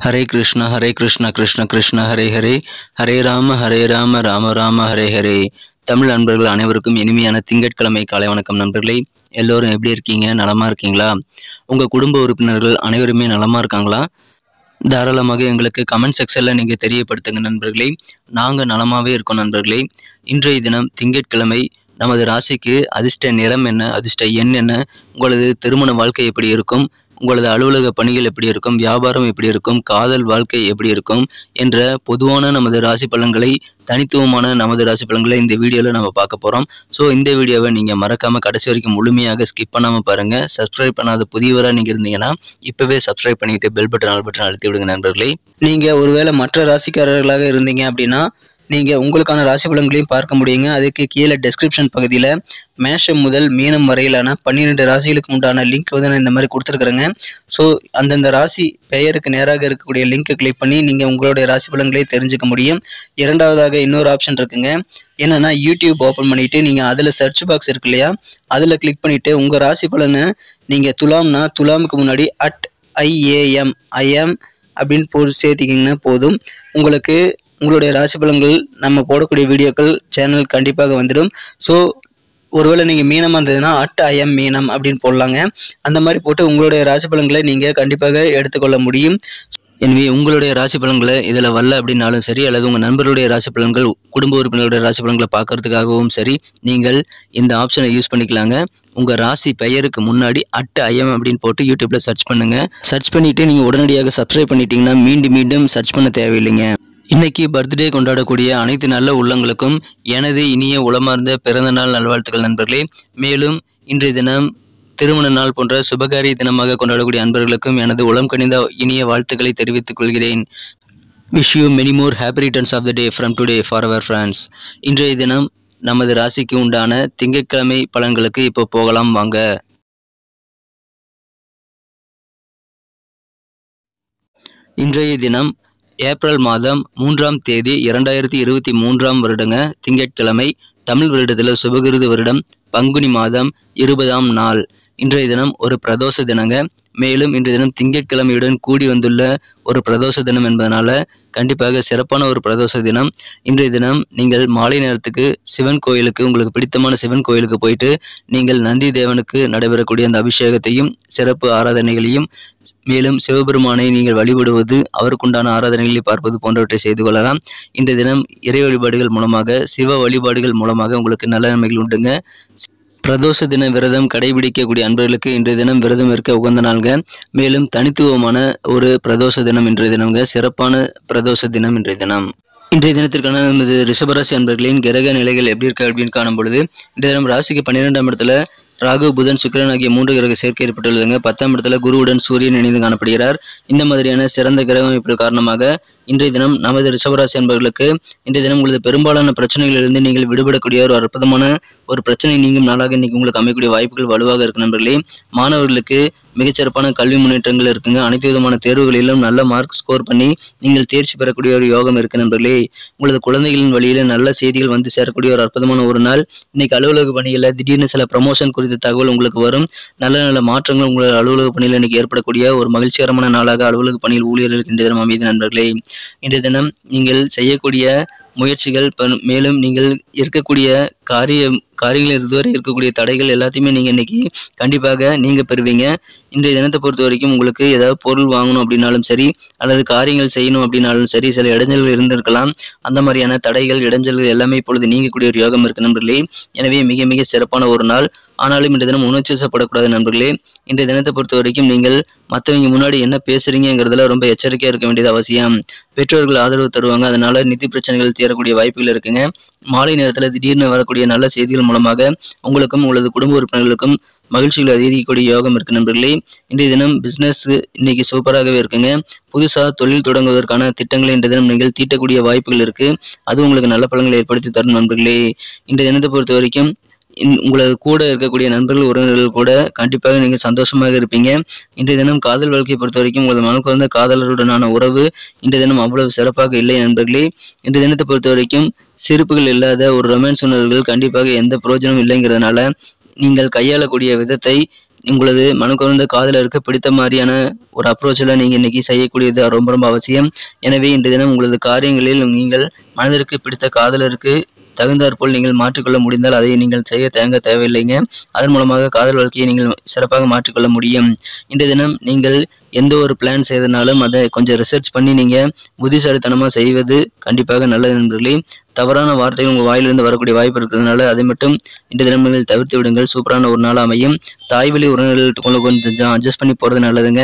ஹரே கிருஷ்ணா கிருஷ்ண கிருஷ்ண ஹரே ஹரே, ஹரே ராம ராம ராம ஹரே ஹரே. தமிழ் நண்பர்கள் அனைவருக்கும் இனிமையான திங்கட்கிழமை காலை வணக்கம் நண்பர்களே. எல்லோரும் எப்படி இருக்கீங்க? நலமா இருக்கீங்களா? உங்கள் குடும்ப உறுப்பினர்கள் அனைவருமே நலமா இருக்காங்களா? தாராளமாக எங்களுக்கு கமெண்ட் செக்ஷனில் நீங்கள் தெரியப்படுத்துங்க நண்பர்களே. நாங்கள் நலமாகவே இருக்கோம் நண்பர்களே. இன்றைய தினம் திங்கட்கிழமை. நமது ராசிக்கு அதிர்ஷ்ட நிறம் என்ன, அதிர்ஷ்ட எண் என்ன, உங்களது திருமண வாழ்க்கை எப்படி இருக்கும், உங்களது அலுவலக பணிகள் எப்படி இருக்கும், வியாபாரம் எப்படி இருக்கும், காதல் வாழ்க்கை எப்படி இருக்கும் என்ற பொதுவான நமது ராசி பலன்களை, தனித்துவமான நமது ராசி பலன்களை இந்த வீடியோவில் நம்ம பார்க்க போகிறோம். ஸோ இந்த வீடியோவை நீங்கள் மறக்காமல் கடைசி வரைக்கும் முழுமையாக ஸ்கிப் பண்ணாமல் பாருங்கள். சப்ஸ்கிரைப் பண்ணாத புதியவராக நீங்கள் இருந்தீங்கன்னா இப்போவே சப்ஸ்கிரைப் பண்ணிவிட்டு பெல் பட்டன் ஆல் பட்டன் அழுத்தி விடுங்க நண்பர்களே. நீங்கள் ஒருவேளை மற்ற ராசிக்காரர்களாக இருந்தீங்க அப்படின்னா நீங்கள் உங்களுக்கான ராசி பலன்களையும் பார்க்க முடியுங்க. அதுக்கு கீழே டெஸ்கிரிப்ஷன் பகுதியில் மேஷம் முதல் மீனம் வரையிலான 12 ராசிகளுக்கு உண்டான லிங்க் வந்து நான் இந்த மாதிரி கொடுத்துருக்குறேங்க. ஸோ அந்தந்த ராசி பெயருக்கு நேராக இருக்கக்கூடிய லிங்க்கை கிளிக் பண்ணி நீங்கள் உங்களுடைய ராசி பலன்களை தெரிஞ்சுக்க முடியும். இரண்டாவதாக இன்னொரு ஆப்ஷன் இருக்குங்க. என்னென்னா யூடியூப் ஓப்பன் பண்ணிவிட்டு நீங்கள் அதில் சர்ச் பாக்ஸ் இருக்கு இல்லையா, அதில் கிளிக் பண்ணிவிட்டு உங்கள் ராசி பலனை நீங்கள் துலாம்னா துலாமுக்கு முன்னாடி @IAM அப்படின்னு போட்டு சேர்த்திக்கிங்கன்னா போதும். உங்களுக்கு உங்களுடைய ராசி பலன்கள் நம்ம போடக்கூடிய வீடியோக்கள் சேனல் கண்டிப்பாக வந்துடும். ஸோ ஒருவேளை நீங்கள் மீனமாக இருந்ததுன்னா @IM மீனம் அப்படின்னு போடலாங்க. அந்த மாதிரி போட்டு உங்களுடைய ராசி பலன்களை நீங்கள் கண்டிப்பாக எடுத்துக்கொள்ள முடியும். எனவே உங்களுடைய ராசி பலன்களை இதில் வரல அப்படின்னாலும் சரி, அல்லது உங்கள் நண்பர்களுடைய ராசி பலன்கள், குடும்ப உறுப்பினருடைய ராசி பலன்களை பார்க்கறதுக்காகவும் சரி, நீங்கள் இந்த ஆப்ஷனை யூஸ் பண்ணிக்கலாங்க. உங்கள் ராசி பெயருக்கு முன்னாடி @IM அப்படின்னு போட்டு யூடியூப்பில் சர்ச் பண்ணுங்கள். சர்ச் பண்ணிவிட்டு நீங்கள் உடனடியாக சப்ஸ்கிரைப் பண்ணிட்டீங்கன்னா மீண்டும் சர்ச் பண்ண தேவையில்லைங்க. இன்னைக்கு பர்த்டே கொண்டாடக்கூடிய அனைத்து நல்ல உள்ளங்களுக்கும் எனது இனிய உளமார்ந்த பிறந்த நாள் நல்வாழ்த்துக்கள் நண்பர்களே. மேலும் இன்றைய தினம் திருமண நாள் போன்ற சுபகாரிய தினமாக கொண்டாடக்கூடிய அன்பர்களுக்கும் எனது உளம் கனிந்த இனிய வாழ்த்துக்களை தெரிவித்துக் கொள்கிறேன். Wish you many more happy returns of the day from today for our friends. இன்றைய தினம் நமது ராசிக்கு உண்டான திங்கட்கிழமை பலன்களுக்கு இப்போ போகலாம் வாங்க. இன்றைய தினம் ஏப்ரல் மாதம் 3ஆம் தேதி 2023ஆம் வருடங்க, திங்கட்கிழமை. தமிழ் வருடத்தில் சுபகிருது வருடம் பங்குனி மாதம் 20ஆம் நாள். இன்றைய தினம் ஒரு பிரதோஷ தினங்க. மேலும் இன்றைய தினம் திங்கட்கிழமையுடன் கூடி வந்துள்ள ஒரு பிரதோஷ தினம் என்பதனால கண்டிப்பாக சிறப்பான ஒரு பிரதோஷ தினம். இன்றைய தினம் நீங்கள் மாலை நேரத்துக்கு சிவன் கோயிலுக்கு, உங்களுக்கு பிடித்தமான சிவன் கோயிலுக்கு போயிட்டு நீங்கள் நந்தி தேவனுக்கு நடைபெறக்கூடிய அந்த அபிஷேகத்தையும் சிறப்பு ஆராதனைகளையும், மேலும் சிவபெருமானை நீங்கள் வழிபடுவது, அவருக்குண்டான ஆராதனைகளை பார்ப்பது போன்றவற்றை செய்து கொள்ளலாம். இன்றைய தினம் இறை வழிபாடுகள் மூலமாக, சிவ வழிபாடுகள் மூலமாக உங்களுக்கு நல்ல நன்மைகள் உண்டுங்க. பிரதோஷ தின விரதம் கடைபிடிக்கக்கூடிய அன்பர்களுக்கு இன்றைய தினம் விரதம் இருக்க உகந்த நாள்ங்க. மேலும் தனித்துவமான ஒரு பிரதோஷ தினம் இன்றைய தினம்ங்க. சிறப்பான பிரதோஷ தினம் இன்றைய தினம். இன்றைய தினத்திற்கான நமது ரிஷபராசி அன்பர்களின் கிரக நிலைகள் எப்படி இருக்கு அப்படின்னு காணும் பொழுது, இன்றைய தினம் ராசிக்கு 12ஆம் இடத்துல ராகு, புதன், சுக்கிரன் ஆகிய 3 கிரக சேர்க்கை ஏற்பட்டுள்ளதுங்க. 10ஆம் இடத்துல குருவுடன் சூரியன் இணைந்து காணப்படுகிறார். இந்த மாதிரியான சிறந்த கிரக அமைப்பு காரணமாக இன்றைய தினம் நமது ரிஷபராசி அன்பர்களுக்கு இன்றைய தினம் உங்களது பெரும்பாலான பிரச்சனைகளிலிருந்து நீங்கள் விடுபடக்கூடிய ஒரு அற்புதமான ஒரு பிரச்சனை நீங்கும் நாளாக இன்னைக்கு உங்களுக்கு அமையக்கூடிய வாய்ப்புகள் வலுவாக இருக்கு நண்பர்களே. மாணவர்களுக்கு மிகச்சிறப்பான கல்வி முன்னேற்றங்கள் இருக்குங்க. அனைத்து விதமான தேர்வுகளிலும் நல்ல மார்க் ஸ்கோர் பண்ணி நீங்கள் தேர்ச்சி பெறக்கூடிய ஒரு யோகம் இருக்கு நண்பர்களே. உங்களது குழந்தைகளின் வழியில நல்ல செய்திகள் வந்து சேரக்கூடிய ஒரு அற்புதமான ஒரு நாள். இன்னைக்கு அலுவலக பணியில் திடீர்னு சில ப்ரமோஷன் குறித்த தகவல் உங்களுக்கு வரும். நல்ல நல்ல மாற்றங்கள் உங்களது அலுவலக பணியில் இன்னைக்கு ஏற்படக்கூடிய ஒரு மகிழ்ச்சிகரமான நாளாக அலுவலக பணியில் ஊழியர்களுக்கு இன்றைய தினம் அமைதி நண்பர்களே. இன்றைய தினம் நீங்கள் செய்யக்கூடிய முயற்சிகள், மேலும் நீங்கள் இருக்கக்கூடிய காரியங்கள் இதுவரை இருக்கக்கூடிய தடைகள் எல்லாத்தையுமே நீங்கள் இன்னைக்கு கண்டிப்பாக நீங்கள் பெறுவீங்க. இன்றைய தினத்தை பொறுத்த வரைக்கும் உங்களுக்கு ஏதாவது பொருள் வாங்கணும் அப்படின்னாலும் சரி, அல்லது காரியங்கள் செய்யணும் அப்படின்னாலும் சரி, சில இடைஞ்சல்கள் இருந்திருக்கலாம். அந்த மாதிரியான தடைகள், இடைஞ்சல்கள் எல்லாமே இப்பொழுது நீங்கக்கூடிய ஒரு யோகம் இருக்கு நண்பர்களே. எனவே மிக மிக சிறப்பான ஒரு நாள். ஆனாலும் இன்றைய தினம் உணர்ச்சிசப்படக்கூடாது நண்பர்களே. இன்றைய தினத்தை பொறுத்த வரைக்கும் நீங்கள் மற்றவங்க முன்னாடி என்ன பேசுறீங்கிறதுல ரொம்ப எச்சரிக்கையாக இருக்க வேண்டியது அவசியம். பெற்றோர்கள் ஆதரவு தருவாங்க, அதனால நிதி பிரச்சனைகள் தீரக்கூடிய வாய்ப்புகள் இருக்குங்க. மாலை நேரத்தில் திடீர்னு வரக்கூடிய நல்ல செய்திகள் மூலமாக உங்களுக்கும் உங்களது குடும்ப உறுப்பினர்களுக்கும் மகிழ்ச்சிகள் அதிகரிக்கக்கூடிய யோகம் இருக்கு நண்பர்களே. இன்றைய தினம் பிசினஸ் இன்னைக்கு சூப்பராகவே இருக்குங்க. புதுசாக தொழில் தொடங்குவதற்கான திட்டங்களை இன்றைய தினம் நீங்கள் தீட்டக்கூடிய வாய்ப்புகள் இருக்கு. அது உங்களுக்கு நல்ல பலன்களை ஏற்படுத்தி தரும் நண்பர்களே. இன்றைய தினத்தை பொறுத்த வரைக்கும் உங்களது கூட இருக்கக்கூடிய நண்பர்கள், உறவினர்கள் கூட கண்டிப்பாக நீங்கள் சந்தோஷமாக இருப்பீங்க. இன்றைய தினம் காதல் வாழ்க்கையை பொறுத்த வரைக்கும் உங்களது மனக்கு வந்த காதலருடனான உறவு இன்றைய தினம் அவ்வளவு சிறப்பாக இல்லை நண்பர்களே. இன்றைய தினத்தை பொறுத்த வரைக்கும் சிரிப்புகள் இல்லாத ஒரு ரொமான்ஸ் உணர்வுகள் கண்டிப்பாக எந்த பிரயோஜனமும் இல்லைங்கிறதுனால நீங்கள் கையாளக்கூடிய விதத்தை உங்களது மனக்குறந்த காதலருக்கு பிடித்த மாதிரியான ஒரு அப்ரோச்சில் நீங்கள் இன்னைக்கு செய்யக்கூடியது ரொம்ப ரொம்ப அவசியம். எனவே இன்றைய தினம் உங்களது காரியங்களில் நீங்கள் மனதிற்கு பிடித்த காதலருக்கு தகுந்தாற்போல் நீங்கள் மாற்றிக்கொள்ள முடிந்தால் அதை நீங்கள் செய்ய தேங்க தேவையில்லைங்க. அதன் மூலமாக காதல் வாழ்க்கையை நீங்கள் சிறப்பாக மாற்றிக்கொள்ள முடியும். இன்றைய தினம் நீங்கள் எந்த ஒரு பிளான் செய்தனாலும் அதை கொஞ்சம் ரிசர்ச் பண்ணி நீங்கள் புத்திசாலித்தனமாக செய்வது கண்டிப்பாக நல்லது நண்பர்களே. தவறான வார்த்தைகள் உங்கள் வாயிலிருந்து வரக்கூடிய வாய்ப்பு இருக்கிறதுனால அதை மட்டும் இன்றைய தினம் நீங்கள் தவிர்த்து விடுங்கள். சூப்பரான ஒரு நாள் அமையும். தாய்வழி உறவினர்கள் கொஞ்சம் அட்ஜஸ்ட் பண்ணி போகிறது நல்லதுங்க.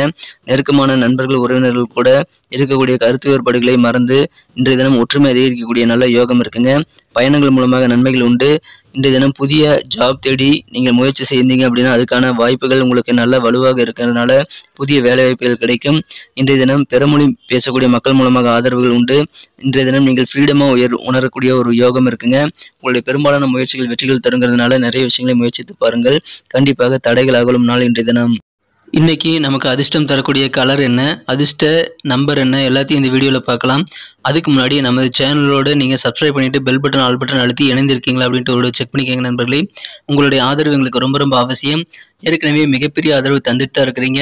நெருக்கமான நண்பர்கள் உறவினர்கள் கூட இருக்கக்கூடிய கருத்து வேறுபாடுகளை மறந்து இன்றைய தினம் ஒற்றுமை அதிகரிக்கக்கூடிய நல்ல யோகம் இருக்குங்க. பயணங்கள் மூலமாக நன்மைகள் உண்டு. இன்றைய தினம் புதிய ஜாப் தேடி நீங்கள் முயற்சி செய்தீங்க அப்படின்னா அதுக்கான வாய்ப்புகள் உங்களுக்கு நல்ல வலுவாக இருக்கிறதுனால புதிய வேலை வாய்ப்புகள் கிடைக்கும். இன்றைய தினம் பிறமொழி பேசக்கூடிய மக்கள் மூலமாக ஆதரவுகள் உண்டு. இன்றைய தினம் நீங்கள் ஃப்ரீடமாக உணரக்கூடிய ஒரு யோகம் இருக்குங்க. உங்களுடைய பெரும்பாலான முயற்சிகள் வெற்றிகள் தருங்கிறதுனால நிறைய விஷயங்களை முயற்சித்து பாருங்கள். கண்டிப்பாக தடைகள் அகலும் நாள் இன்றைய தினம். இன்னைக்கு நமக்கு அதிர்ஷ்டம் தரக்கூடிய கலர் என்ன, அதிர்ஷ்ட நம்பர் என்ன, எல்லாத்தையும் இந்த வீடியோவில் பார்க்கலாம். அதுக்கு முன்னாடி நமது சேனலோடு நீங்கள் சப்ஸ்கிரைப் பண்ணிவிட்டு பெல் பட்டன் ஆல் பட்டன் அழுத்தி இணைந்திருக்கீங்களா அப்படின்ட்டு ஒரு செக் பண்ணிக்கோங்க நண்பர்களே. உங்களுடைய ஆதரவு எங்களுக்கு ரொம்ப ரொம்ப அவசியம். ஏற்கனவே மிகப்பெரிய ஆதரவு தந்துட்டு தான் இருக்கிறீங்க.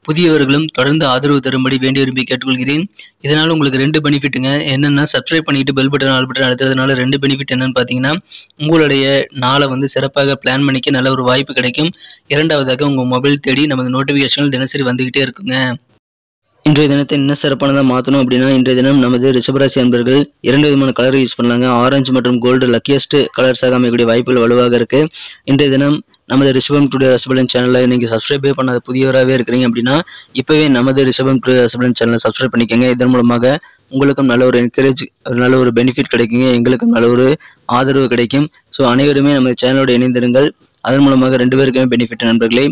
புதியவர்களும் தொடர்ந்து ஆதரவு தரும்படி வேண்டி விரும்பி கேட்டுக்கொள்கிறேன். இதனால் உங்களுக்கு 2 பெனிஃபிட்டுங்க. என்னென்னா சப்ஸ்கிரைப் பண்ணிவிட்டு பெல் பட்டன் ஆல் பட்டன் அழுத்துறதுனால 2 பெனிஃபிட் என்னென்னு பார்த்தீங்கன்னா உங்களுடைய நாளை சிறப்பாக பிளான் பண்ணிக்க நல்ல ஒரு வாய்ப்பு கிடைக்கும். இரண்டாவதாக உங்கள் மொபைல் தேடி நமது நோட்டிஃபிகேஷன்கள் தினசரி வந்துக்கிட்டே இருக்குங்க. இன்றைய தினத்தை இன்னும் சிறப்பானதாக மாற்றணும் அப்படின்னா இன்றைய தினம் நமது ரிஷபராசி அன்பர்கள் 2 விதமான கலர் யூஸ் பண்ணலாங்க. ஆரஞ்சு மற்றும் கோல்டு லக்கியஸ்ட் கலர்ஸாக அமையக்கூடிய வாய்ப்புகள் வலுவாக இருக்குது. இன்றைய தினம் நமது ரிஷபம் டுடே ரசபலன் சேனலை நீங்கள் சப்ஸ்கிரைபே பண்ணாத புதியவராகவே இருக்கிறீங்க அப்படின்னா இப்போவே நமது ரிஷபம் டுடே ரசபலன் சேனலை சப்ஸ்கிரைப் பண்ணிக்கோங்க. இதன் மூலமாக உங்களுக்கும் நல்ல ஒரு என்கரேஜ் நல்ல ஒரு பெனிஃபிட் கிடைக்குங்க. எங்களுக்கும் நல்ல ஒரு ஆதரவு கிடைக்கும். ஸோ அனைவருமே நமது சேனலோடு இணைந்திருங்கள். அதன் மூலமாக 2 பேருக்குமே பெனிஃபிட் நண்பர்களே.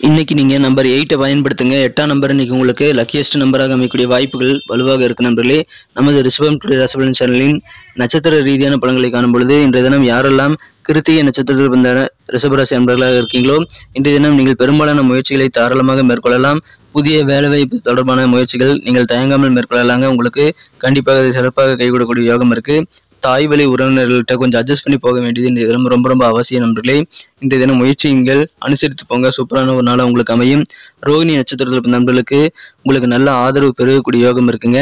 இன்னைக்கு நீங்கள் நம்பர் 8 பயன்படுத்துங்க. 8ஆம் நம்பர் இன்னைக்கு உங்களுக்கு லக்கியஸ்ட் நம்பராக அமைக்கக்கூடிய வாய்ப்புகள் வலுவாக இருக்கு நண்பர்களே. நமது ரிஷபம் டுடே ரசபலன் சேனலின் நட்சத்திர ரீதியான பலன்களை காணும் பொழுது இன்றைய தினம் யாரெல்லாம் கிருத்திகை நட்சத்திரத்தில் வந்த ரிஷபராசி அன்பர்களாக இருக்கீங்களோ இன்றைய தினம் நீங்கள் பெரும்பாலான முயற்சிகளை தாராளமாக மேற்கொள்ளலாம். புதிய வேலைவாய்ப்பு தொடர்பான முயற்சிகள் நீங்கள் தயங்காமல் மேற்கொள்ளலாங்க. உங்களுக்கு கண்டிப்பாக சிறப்பாக கைகூடக்கூடிய யோகம் இருக்கு. தாய் வழி உறவினர்கள்ட்ட கொஞ்சம் அட்ஜஸ்ட் பண்ணி போக வேண்டியது இன்றைய தினம் ரொம்ப ரொம்ப அவசியம் நண்பர்களே. இன்றைய தினம் முயற்சிகள் அனுசரித்து போங்க. சூப்பரான ஒரு நாள் உங்களுக்கு அமையும். ரோகிணி நட்சத்திரத்தில் நண்பர்களுக்கு உங்களுக்கு நல்ல ஆதரவு பெருகக்கூடிய யோகம் இருக்குங்க.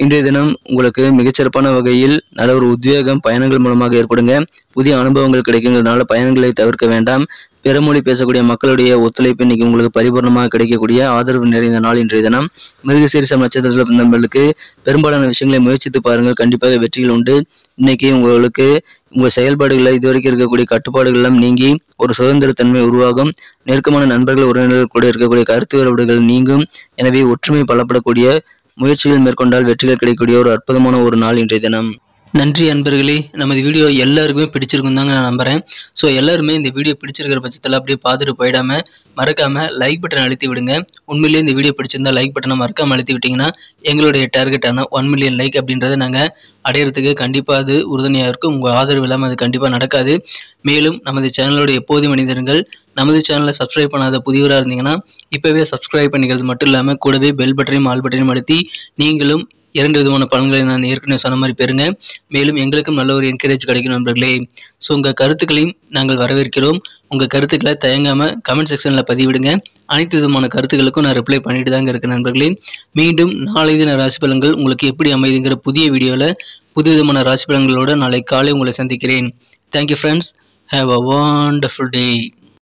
இன்றைய தினம் உங்களுக்கு மிகச்சிறப்பான வகையில் நல்ல ஒரு உத்வேகம் பயணங்கள் மூலமாக ஏற்படுங்க. புதிய அனுபவங்கள் கிடைக்குங்கிறதுனால பயணங்களை தவிர்க்க வேண்டாம். பிறமொழி பேசக்கூடிய மக்களுடைய ஒத்துழைப்பு இன்னைக்கு உங்களுக்கு பரிபூர்ணமாக கிடைக்கக்கூடிய ஆதரவு நிறைந்த நாள் இன்றைய தினம். மிருகசீரிஷம் நட்சத்திரத்தில் நண்பர்களுக்கு பெரும்பாலான விஷயங்களை முயற்சித்து பாருங்கள். கண்டிப்பாக வெற்றிகள் உண்டு. இன்னைக்கு உங்களுக்கு உங்கள் செயல்பாடுகளில் இதுவரைக்கும் இருக்கக்கூடிய கட்டுப்பாடுகள் எல்லாம் நீங்கி ஒரு சுதந்திரத்தன்மை உருவாகும். நெருக்கமான நண்பர்கள் உறவினர்கள் கூட இருக்கக்கூடிய கருத்து வேறுபாடுகள் நீங்கும். எனவே ஒற்றுமை பலப்படக்கூடிய முயற்சிகள் மேற்கொண்டால் வெற்றிகள் கிடைக்கக்கூடிய ஒரு அற்புதமான ஒரு நாள் இன்றைய தினம். நன்றி அன்பர்களே. நமது வீடியோ எல்லாருக்குமே பிடிச்சிருக்கும் தாங்க நான் நம்புகிறேன். ஸோ எல்லாருமே இந்த வீடியோ பிடிச்சிருக்கிற பட்சத்தில் அப்படியே பார்த்துட்டு போயிடாமல் மறக்காமல் லைக் பட்டன் அழுத்தி விடுங்க. உண்மையிலேயே இந்த வீடியோ பிடிச்சிருந்தா லைக் பட்டனை மறக்காமல் அழுத்தி விட்டிங்கன்னா எங்களுடைய டார்கெட்டான 1 மில்லியன் லைக் அப்படின்றத நாங்கள் அடையிறதுக்கு கண்டிப்பாக அது உறுதுணையாக இருக்கும். உங்கள் ஆதரவு இல்லாமல் அது கண்டிப்பாக நடக்காது. மேலும் நமது சேனலோட எப்போதும் மனிதர்கள் நமது சேனலை சப்ஸ்கிரைப் பண்ணாத புதியவராக இருந்தீங்கன்னா இப்போவே சப்ஸ்கிரைப் பண்ணிக்கிறது மட்டும் இல்லாமல் கூடவே பெல் பட்டனையும் ஆல் பட்டனையும் அழுத்தி நீங்களும் 2 விதமான பலன்களை நான் ஏற்கனவே சொன்ன மாதிரி பெறுங்க. மேலும் எங்களுக்கும் நல்ல ஒரு என்கரேஜ் கிடைக்கும் நண்பர்களே. ஸோ உங்கள் கருத்துக்களையும் நாங்கள் வரவேற்கிறோம். உங்கள் கருத்துக்களை தயங்காமல் கமெண்ட் செக்ஷனில் பதிவிடுங்க. அனைத்து விதமான கருத்துக்களுக்கும் நான் ரிப்ளை பண்ணிட்டு தாங்க இருக்கேன் நண்பர்களே. மீண்டும் நாளை தின ராசி பலன்கள் உங்களுக்கு எப்படி அமைதுங்கிற புதிய வீடியோவில் புது விதமான ராசி பலன்களோடு நாளை காலை உங்களை சந்திக்கிறேன். Thank you friends. Have a wonderful day.